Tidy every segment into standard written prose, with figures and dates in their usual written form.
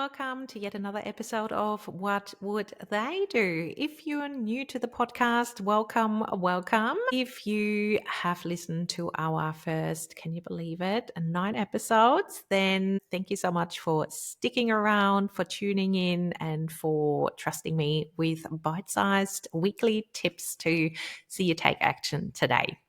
welcome to yet another episode of What Would They Do? If you're new to the podcast, welcome. If you have listened to our first, can you believe it, 9 episodes, then thank you so much for sticking around, for tuning in, and for trusting me with bite-sized weekly tips to see you take action today.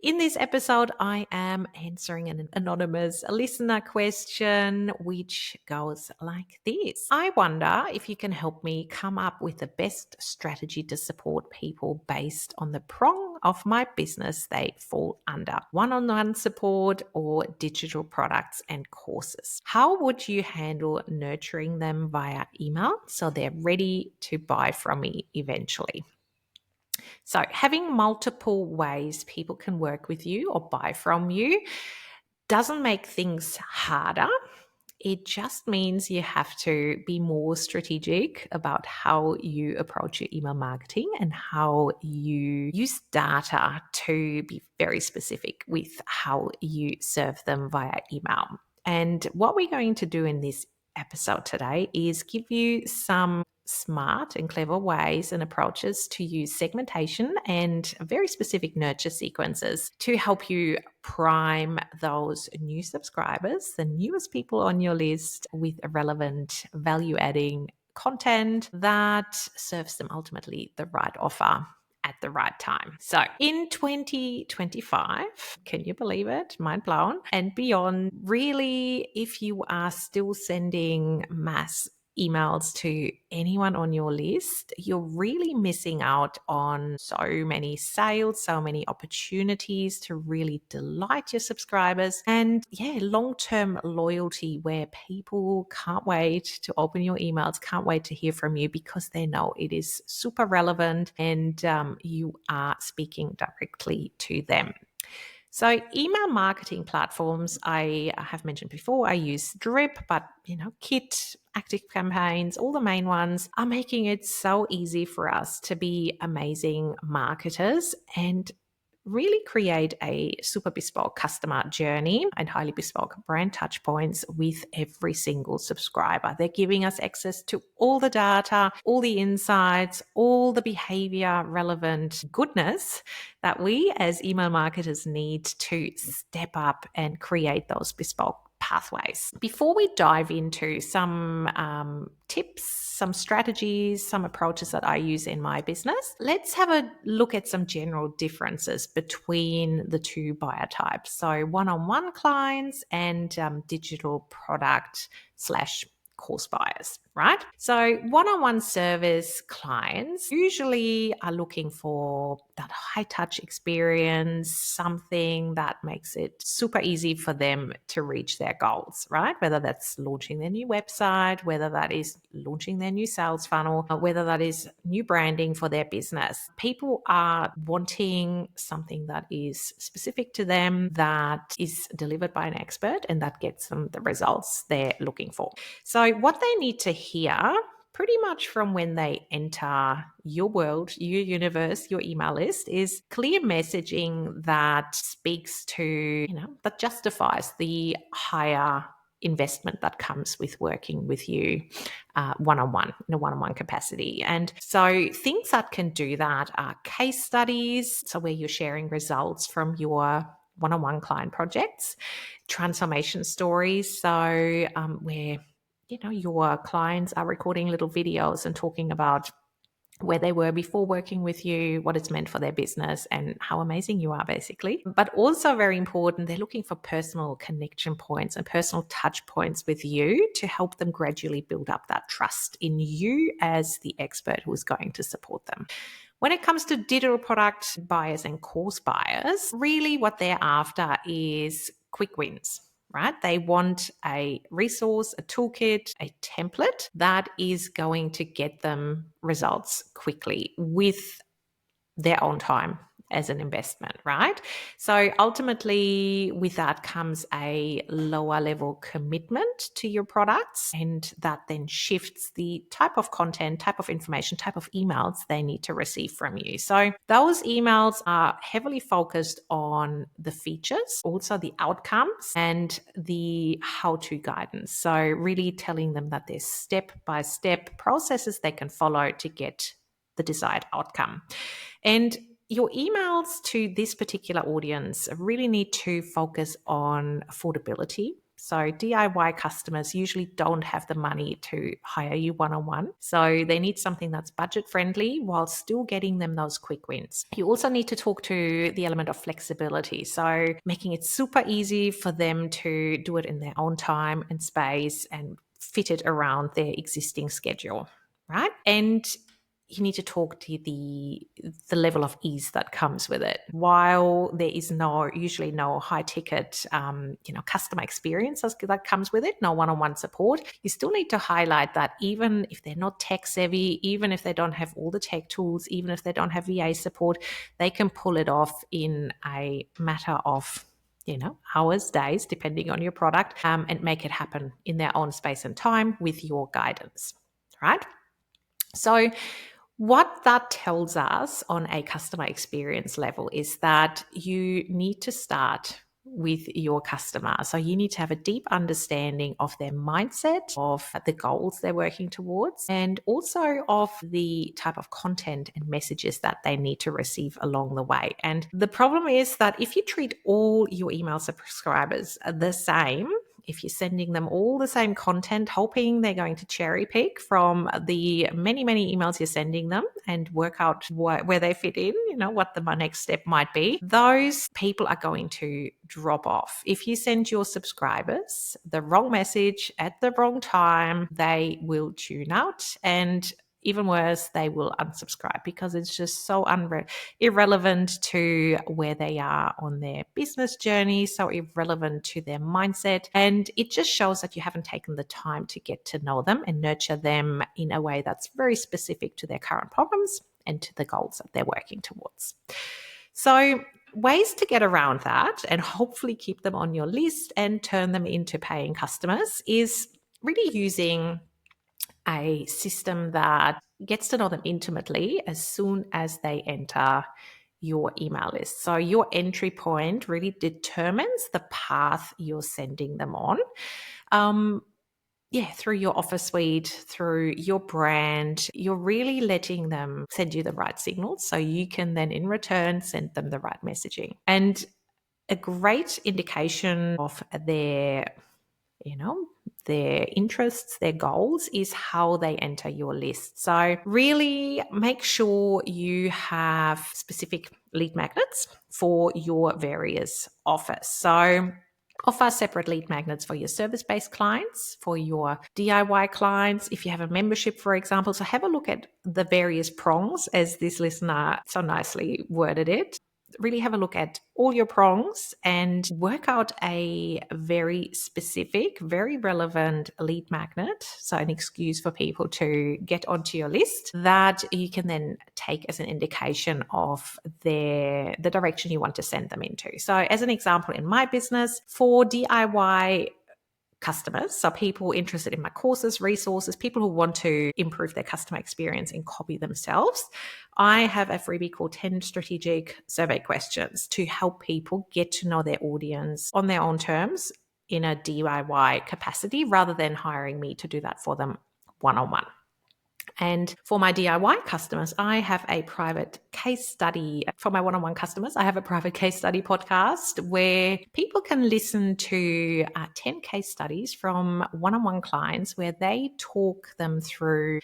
In this episode, I am answering an anonymous listener question, which goes like this. I wonder if you can help me come up with the best strategy to support people based on the prong of my business they fall under: one-on-one support or digital products and courses. How would you handle nurturing them via email so they're ready to buy from me eventually? So, having multiple ways people can work with you or buy from you doesn't make things harder. It just means you have to be more strategic about how you approach your email marketing and how you use data to be very specific with how you serve them via email. And what we're going to do in this episode today is give you some smart and clever ways and approaches to use segmentation and very specific nurture sequences to help you prime those new subscribers, the newest people on your list, with relevant value-adding content that serves them ultimately the right offer at the right time. So in 2025, can you believe it? Mind blown. And beyond, really, if you are still sending mass emails to anyone on your list, you're really missing out on so many sales, so many opportunities to really delight your subscribers, and long-term loyalty where people can't wait to open your emails, can't wait to hear from you because they know it is super relevant and you are speaking directly to them. So email marketing platforms, I have mentioned before, I use Drip, but Kit, Active Campaigns, all the main ones are making it so easy for us to be amazing marketers and really create a super bespoke customer journey and highly bespoke brand touch points with every single subscriber. They're giving us access to all the data, all the insights, all the behavior relevant goodness that we as email marketers need to step up and create those bespoke pathways. Before we dive into some tips, some strategies, some approaches that I use in my business, let's have a look at some general differences between the two buyer types. So one-on-one clients and digital product / course buyers, right? So one-on-one service clients usually are looking for that high-touch experience, something that makes it super easy for them to reach their goals, right? Whether that's launching their new website, whether that is launching their new sales funnel, whether that is new branding for their business. People are wanting something that is specific to them, that is delivered by an expert, and that gets them the results they're looking for. So what they need to hear pretty much from when they enter your world, your universe, your email list is clear messaging that speaks to, that justifies the higher investment that comes with working with you one-on-one, in a one-on-one capacity. And so things that can do that are case studies, so where you're sharing results from your one-on-one client projects, transformation stories, so where your clients are recording little videos and talking about where they were before working with you, what it's meant for their business, and how amazing you are, basically. But also very important, they're looking for personal connection points and personal touch points with you to help them gradually build up that trust in you as the expert who is going to support them. When it comes to digital product buyers and course buyers, really what they're after is quick wins. Right? They want a resource, a toolkit, a template that is going to get them results quickly with their own time as an investment, right? So ultimately, with that comes a lower level commitment to your products, and that then shifts the type of content, type of information, type of emails they need to receive from you. So those emails are heavily focused on the features, also the outcomes, and the how-to guidance. So really telling them that there's step-by-step processes they can follow to get the desired outcome. And your emails to this particular audience really need to focus on affordability. So DIY customers usually don't have the money to hire you one-on-one. So they need something that's budget friendly while still getting them those quick wins. You also need to talk to the element of flexibility. So making it super easy for them to do it in their own time and space and fit it around their existing schedule, right? And you need to talk to the level of ease that comes with it. While there is usually no high ticket, customer experience that comes with it, no one-on-one support, you still need to highlight that even if they're not tech savvy, even if they don't have all the tech tools, even if they don't have VA support, they can pull it off in a matter of hours, days, depending on your product, and make it happen in their own space and time with your guidance, right? So what that tells us on a customer experience level is that you need to start with your customer. So you need to have a deep understanding of their mindset, of the goals they're working towards, and also of the type of content and messages that they need to receive along the way. And the problem is that if you treat all your email subscribers the same, if you're sending them all the same content, hoping they're going to cherry pick from the many, many emails you're sending them and work out where they fit in, what the next step might be, those people are going to drop off. If you send your subscribers the wrong message at the wrong time, they will tune out, and even worse, they will unsubscribe because it's just so irrelevant to where they are on their business journey, so irrelevant to their mindset. And it just shows that you haven't taken the time to get to know them and nurture them in a way that's very specific to their current problems and to the goals that they're working towards. So ways to get around that and hopefully keep them on your list and turn them into paying customers is really using a system that gets to know them intimately as soon as they enter your email list. So your entry point really determines the path you're sending them on. Through your offer suite, through your brand, you're really letting them send you the right signals so you can then in return send them the right messaging. And a great indication of their interests, their goals is how they enter your list. So really make sure you have specific lead magnets for your various offers. So offer separate lead magnets for your service-based clients, for your DIY clients, if you have a membership, for example. So have a look at the various prongs, as this listener so nicely worded it. Really have a look at all your prongs and work out a very specific, very relevant lead magnet. So an excuse for people to get onto your list that you can then take as an indication of the direction you want to send them into. So as an example, in my business, for DIY customers, so people interested in my courses, resources, people who want to improve their customer experience and copy themselves, I have a freebie called 10 strategic survey questions to help people get to know their audience on their own terms in a DIY capacity rather than hiring me to do that for them one-on-one. And for my DIY customers, I have a private case study. For my one-on-one customers, I have a private case study podcast where people can listen to 10 case studies from one-on-one clients where they talk them through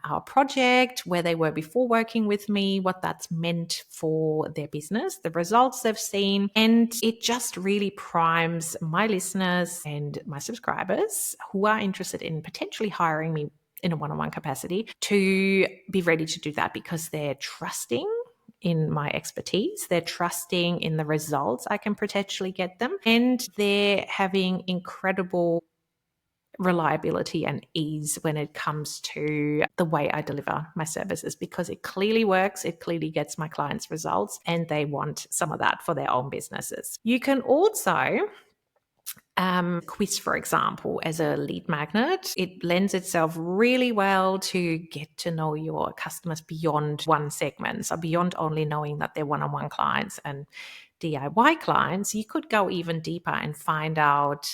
our project, where they were before working with me, what that's meant for their business, the results they've seen. And it just really primes my listeners and my subscribers who are interested in potentially hiring me in a one-on-one capacity to be ready to do that because they're trusting in my expertise, they're trusting in the results I can potentially get them, and they're having incredible reliability and ease when it comes to the way I deliver my services, because it clearly works, it clearly gets my clients results, and they want some of that for their own businesses. You can also quiz, for example, as a lead magnet. It lends itself really well to get to know your customers beyond one segment. So beyond only knowing that they're one-on-one clients and DIY clients, you could go even deeper and find out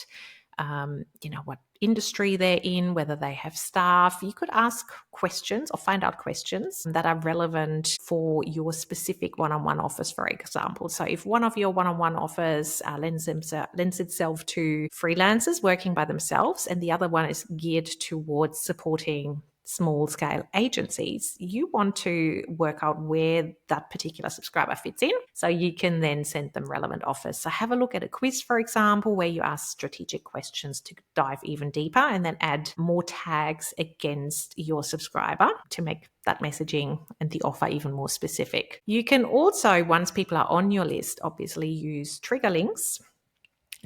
what industry they're in, whether they have staff. You could ask questions or find out questions that are relevant for your specific one-on-one offers, for example. So if one of your one-on-one offers lends itself to freelancers working by themselves, and the other one is geared towards supporting small scale agencies, you want to work out where that particular subscriber fits in, so you can then send them relevant offers. So have a look at a quiz, for example, where you ask strategic questions to dive even deeper, and then add more tags against your subscriber to make that messaging and the offer even more specific. You can also, once people are on your list, obviously use trigger links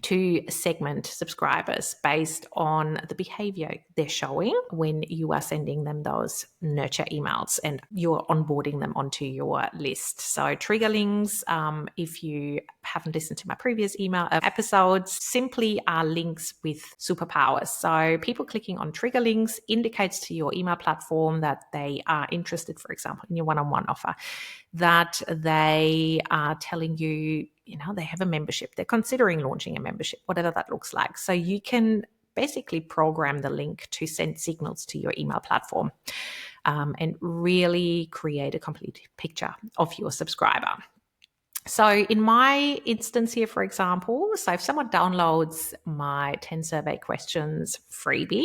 to segment subscribers based on the behavior they're showing when you are sending them those nurture emails and you're onboarding them onto your list. So trigger links, if you haven't listened to my previous email episodes, simply are links with superpowers. So people clicking on trigger links indicates to your email platform that they are interested, for example, in your one-on-one offer, that they are telling you, they have a membership, they're considering launching a membership, whatever that looks like. So you can basically program the link to send signals to your email platform and really create a complete picture of your subscriber. So in my instance here, for example, so if someone downloads my 10 survey questions freebie,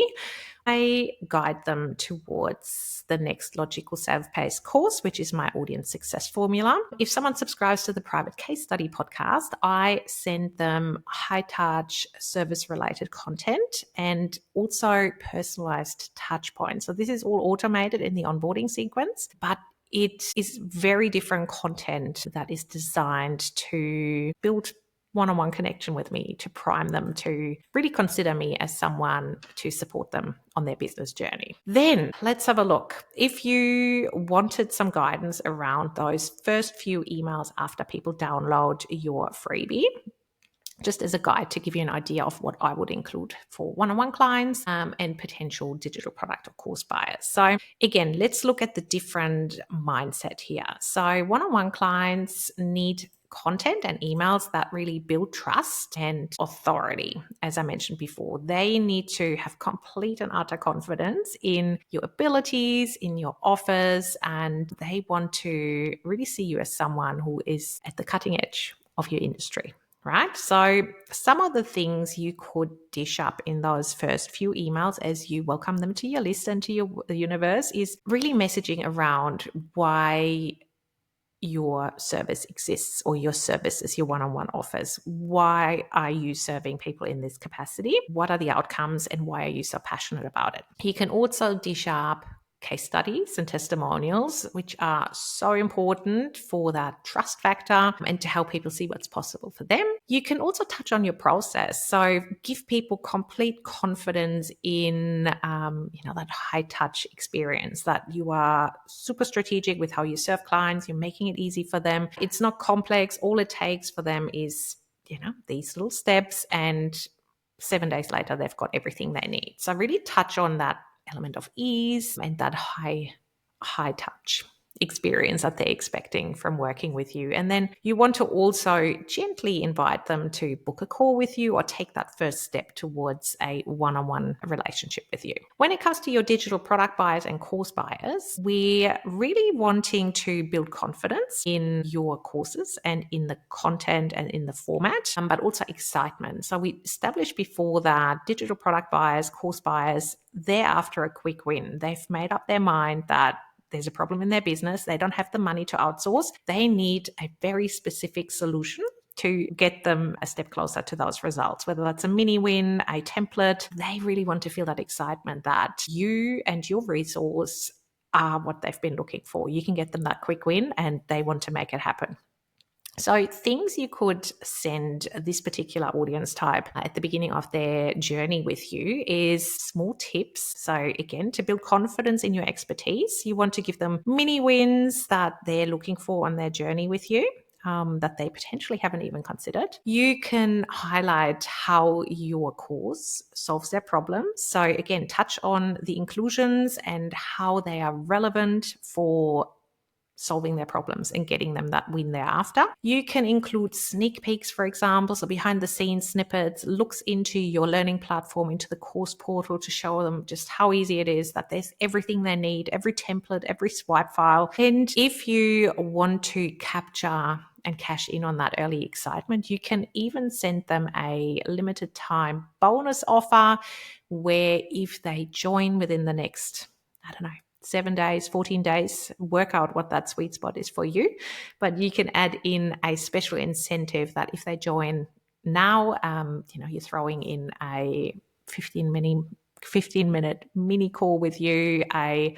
I guide them towards the next logical self-paced course, which is my audience success formula. If someone subscribes to the private case study podcast, I send them high-touch service-related content and also personalized touch points. So this is all automated in the onboarding sequence, but it is very different content that is designed to build one-on-one connection with me, to prime them to really consider me as someone to support them on their business journey. Then let's have a look. If you wanted some guidance around those first few emails after people download your freebie, just as a guide to give you an idea of what I would include for one-on-one clients and potential digital product or course buyers. So again, let's look at the different mindset here. So one-on-one clients need content and emails that really build trust and authority. As I mentioned before, they need to have complete and utter confidence in your abilities, in your offers, and they want to really see you as someone who is at the cutting edge of your industry. Right? So some of the things you could dish up in those first few emails as you welcome them to your list and to your universe is really messaging around why your service exists, or your services, your one-on-one offers. Why are you serving people in this capacity? What are the outcomes, and why are you so passionate about it? You can also dish up case studies and testimonials, which are so important for that trust factor and to help people see what's possible for them. You can also touch on your process. So give people complete confidence in, that high touch experience, that you are super strategic with how you serve clients. You're making it easy for them. It's not complex. All it takes for them is, these little steps, and 7 days later, they've got everything they need. So really touch on that element of ease and that high touch experience that they're expecting from working with you. And then you want to also gently invite them to book a call with you or take that first step towards a one-on-one relationship with you. When it comes to your digital product buyers and course buyers, we're really wanting to build confidence in your courses and in the content and in the format, but also excitement. So we established before that digital product buyers, course buyers, they're after a quick win. They've made up their mind that there's a problem in their business. They don't have the money to outsource. They need a very specific solution to get them a step closer to those results, whether that's a mini win, a template. They really want to feel that excitement that you and your resource are what they've been looking for. You can get them that quick win and they want to make it happen. So things you could send this particular audience type at the beginning of their journey with you is small tips. So again, to build confidence in your expertise, you want to give them mini wins that they're looking for on their journey with you. That they potentially haven't even considered. You can highlight how your course solves their problems. So again, touch on the inclusions and how they are relevant for solving their problems and getting them that win thereafter. You can include sneak peeks, for example, so behind the scenes snippets, looks into your learning platform, into the course portal to show them just how easy it is, that there's everything they need, every template, every swipe file. And if you want to capture and cash in on that early excitement, you can even send them a limited time bonus offer where if they join within the next, 7 days, 14 days, work out what that sweet spot is for you. But you can add in a special incentive that if they join now, you're throwing in a 15-minute mini call with you, a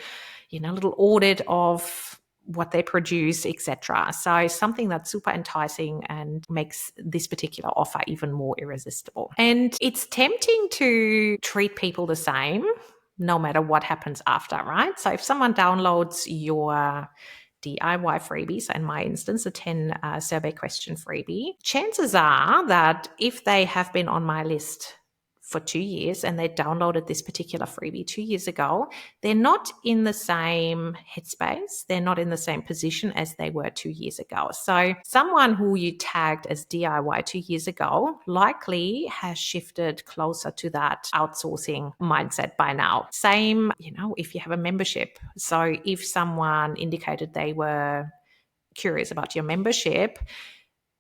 little audit of what they produce, etc. So something that's super enticing and makes this particular offer even more irresistible. And it's tempting to treat people the same no matter what happens after, right? So if someone downloads your DIY freebie, so in my instance, a 10 survey question freebie, chances are that if they have been on my list for 2 years and they downloaded this particular freebie 2 years ago, they're not in the same headspace. They're not in the same position as they were 2 years ago. So someone who you tagged as DIY 2 years ago likely has shifted closer to that outsourcing mindset by now. Same, if you have a membership. So if someone indicated they were curious about your membership,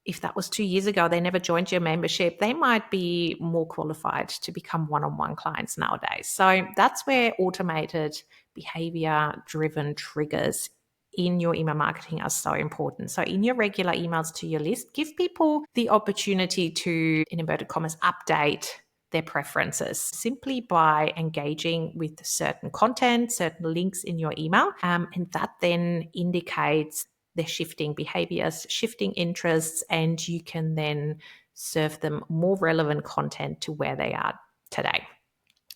if that was 2 years ago, they never joined your membership, they might be more qualified to become one-on-one clients nowadays. So that's where automated behavior-driven triggers in your email marketing are so important. So in your regular emails to your list, give people the opportunity to, in inverted commas, update their preferences simply by engaging with certain content, certain links in your email. And that then indicates their shifting behaviors, shifting interests, and you can then serve them more relevant content to where they are today.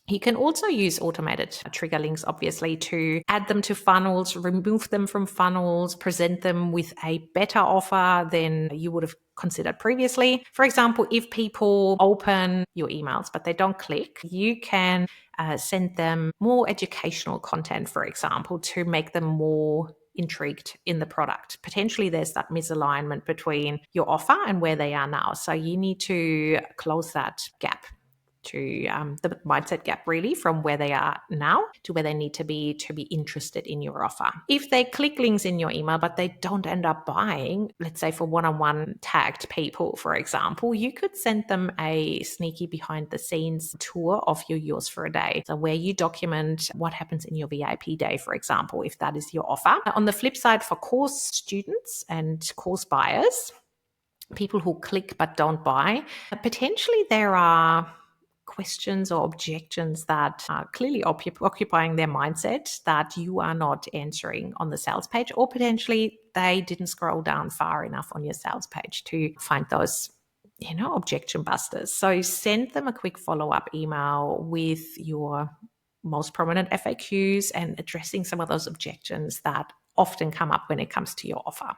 You can also use automated trigger links, obviously, to add them to funnels, remove them from funnels, present them with a better offer than you would have considered previously. For example, if people open your emails but they don't click, you can send them more educational content, for example, to make them more intrigued in the product. Potentially there's that misalignment between your offer and where they are now. So you need to close that gap to the mindset gap, really, from where they are now to where they need to be interested in your offer. If they click links in your email, but they don't end up buying, let's say for one-on-one tagged people, for example, you could send them a sneaky behind the scenes tour of your Yours for a Day. So where you document what happens in your VIP day, for example, if that is your offer. On the flip side, for course students and course buyers, people who click but don't buy, potentially there are questions or objections that are clearly occupying their mindset that you are not answering on the sales page, or potentially they didn't scroll down far enough on your sales page to find those objection busters. So send them a quick follow-up email with your most prominent FAQs and addressing some of those objections that often come up when it comes to your offer.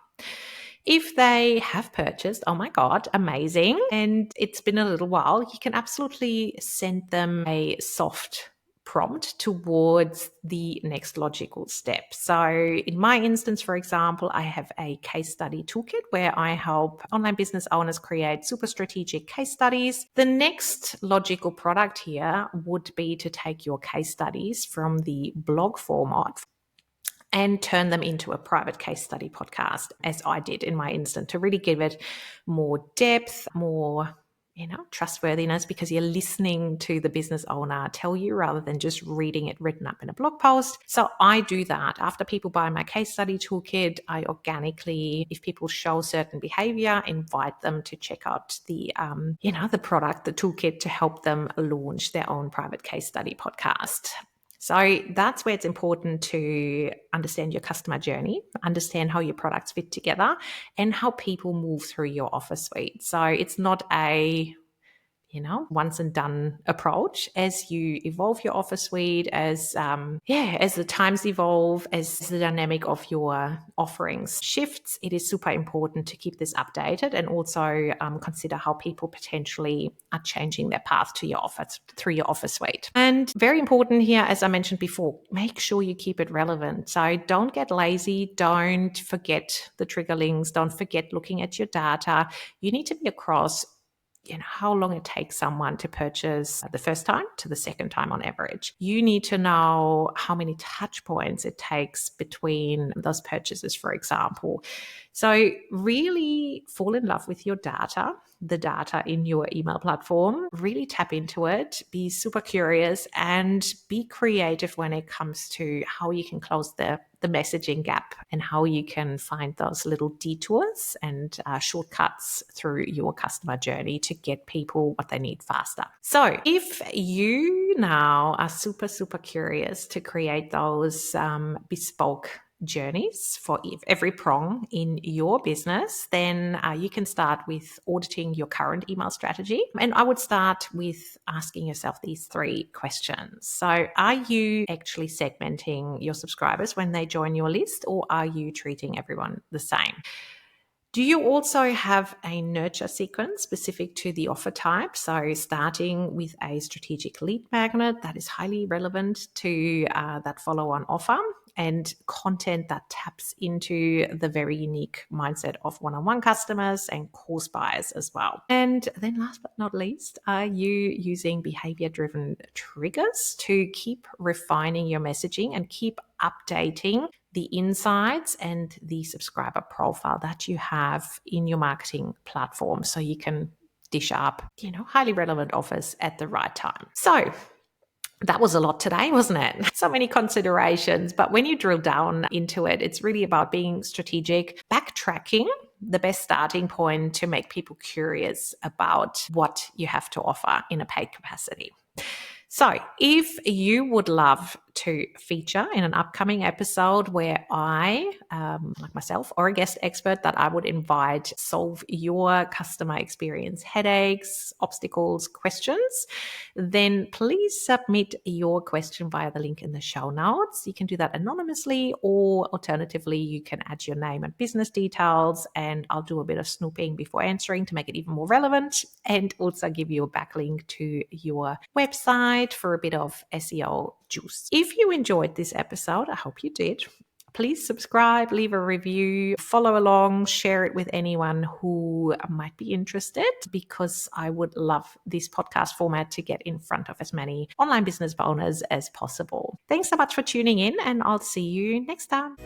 If they have purchased, oh my God, amazing, and it's been a little while, you can absolutely send them a soft prompt towards the next logical step. So in my instance, for example, I have a case study toolkit where I help online business owners create super strategic case studies. The next logical product here would be to take your case studies from the blog format and turn them into a private case study podcast, as I did in my instant, to really give it more depth, more trustworthiness, because you're listening to the business owner tell you rather than just reading it written up in a blog post. So I do that. After people buy my case study toolkit, I organically, if people show certain behavior, invite them to check out the product, the toolkit, to help them launch their own private case study podcast. So that's where it's important to understand your customer journey, understand how your products fit together, and how people move through your offer suite. So it's not a once and done approach. As you evolve your offer suite, as the times evolve, as the dynamic of your offerings shifts, it is super important to keep this updated and also consider how people potentially are changing their path to your offer through your offer suite. And very important here, as I mentioned before, make sure you keep it relevant. So don't get lazy. Don't forget the trigger links. Don't forget looking at your data. You need to be across how long it takes someone to purchase the first time to the second time on average. You need to know how many touch points it takes between those purchases, for example. So really fall in love with your data, the data in your email platform, really tap into it, be super curious and be creative when it comes to how you can close the messaging gap and how you can find those little detours and shortcuts through your customer journey to get people what they need faster. So if you now are super, super curious to create those bespoke journeys for every prong in your business, then you can start with auditing your current email strategy. And I would start with asking yourself these 3 questions. So are you actually segmenting your subscribers when they join your list, or are you treating everyone the same? Do you also have a nurture sequence specific to the offer type? So starting with a strategic lead magnet that is highly relevant to that follow-on offer, and content that taps into the very unique mindset of one-on-one customers and course buyers as well. And then last but not least, are you using behavior-driven triggers to keep refining your messaging and keep updating the insights and the subscriber profile that you have in your marketing platform so you can dish up, highly relevant offers at the right time? So that was a lot today, wasn't it? So many considerations, but when you drill down into it, it's really about being strategic, backtracking the best starting point to make people curious about what you have to offer in a paid capacity. So if you would love to feature in an upcoming episode where I, like myself, or a guest expert that I would invite, solve your customer experience headaches, obstacles, questions, then please submit your question via the link in the show notes. You can do that anonymously, or alternatively, you can add your name and business details, and I'll do a bit of snooping before answering to make it even more relevant, and also give you a backlink to your website for a bit of SEO juice. If you enjoyed this episode, I hope you did, please subscribe, leave a review, follow along, share it with anyone who might be interested, because I would love this podcast format to get in front of as many online business owners as possible. Thanks so much for tuning in, and I'll see you next time.